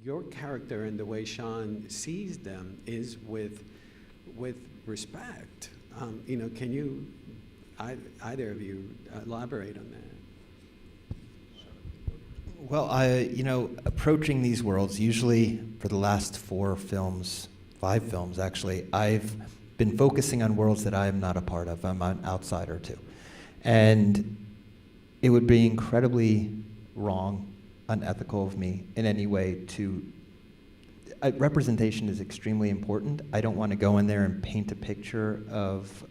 your character and the way Sean sees them is with respect. Can you, either of you, elaborate on that? Well, approaching these worlds, usually for the last 5 films actually, I've been focusing on worlds that I am not a part of. I'm an outsider to. And it would be incredibly wrong, unethical of me in any way to, representation is extremely important. I don't want to go in there and paint a picture of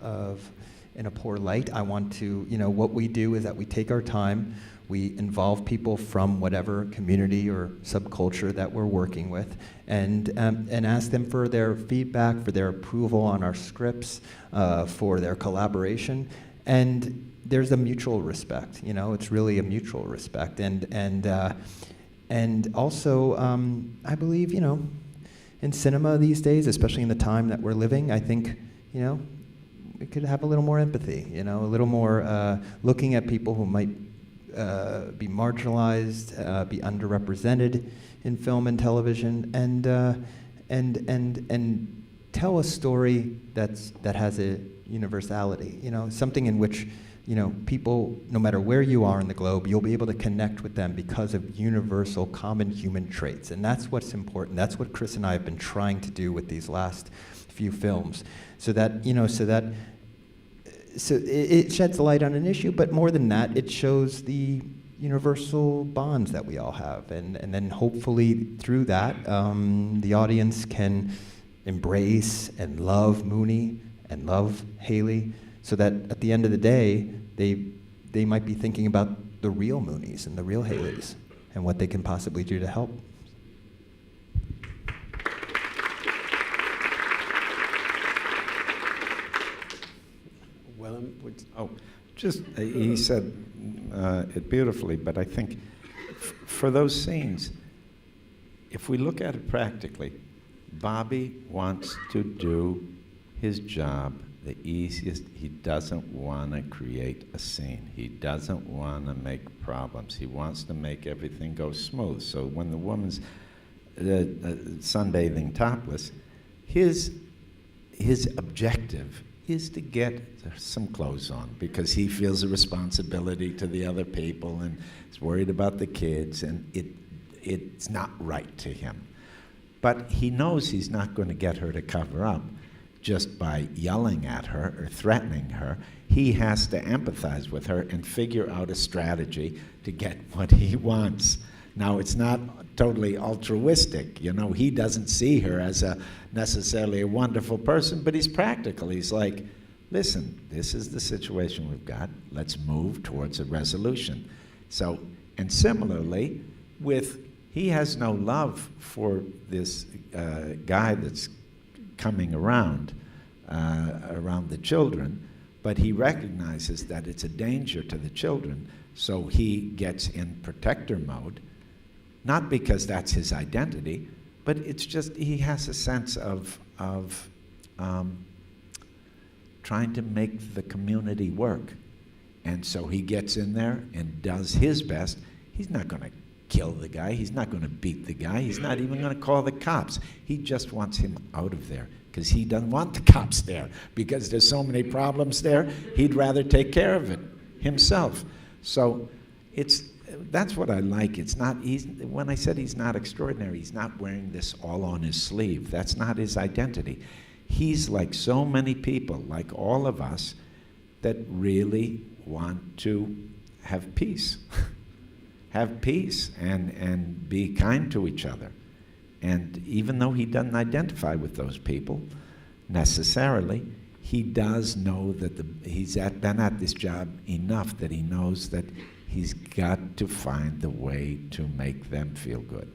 in a poor light. I want to, what we do is that we take our time, we involve people from whatever community or subculture that we're working with, and ask them for their feedback, for their approval on our scripts, for their collaboration, and there's a mutual respect. It's really a mutual respect, and also I believe in cinema these days, especially in the time that we're living, I think we could have a little more empathy, a little more looking at people who might be marginalized, be underrepresented in film and television, and tell a story that has a universality. Something in which people, no matter where you are in the globe, you'll be able to connect with them because of universal, common human traits, and that's what's important. That's what Chris and I have been trying to do with these last few films, so it sheds light on an issue, but more than that, it shows the universal bonds that we all have, and then hopefully through that, the audience can embrace and love Mooney and love Haley, so that at the end of the day, they might be thinking about the real Moonies and the real Haleys and what they can possibly do to help. Willem, he said it beautifully, but I think for those scenes, if we look at it practically, Bobby wants to do his job the easiest. He doesn't want to create a scene. He doesn't want to make problems. He wants to make everything go smooth. So when the woman's sunbathing topless, his objective is to get some clothes on because he feels a responsibility to the other people and is worried about the kids, and it's not right to him. But he knows he's not going to get her to cover up just by yelling at her or threatening her. He has to empathize with her and figure out a strategy to get what he wants. Now, it's not totally altruistic. He doesn't see her as necessarily a wonderful person, but he's practical. He's like, listen, this is the situation we've got. Let's move towards a resolution. So, and similarly, he has no love for this guy that's coming around the children, but he recognizes that it's a danger to the children, so he gets in protector mode, not because that's his identity, but it's just he has a sense of trying to make the community work. And so he gets in there and does his best. He's not going to kill the guy. He's not going to beat the guy. He's not even going to call the cops. He just wants him out of there because he doesn't want the cops there because there's so many problems there. He'd rather take care of it himself. So that's what I like. When I said he's not extraordinary, he's not wearing this all on his sleeve. That's not his identity. He's like so many people, like all of us, that really want to have peace. Have peace and be kind to each other. And even though he doesn't identify with those people necessarily, he does know that he's been at this job enough that he knows that he's got to find the way to make them feel good.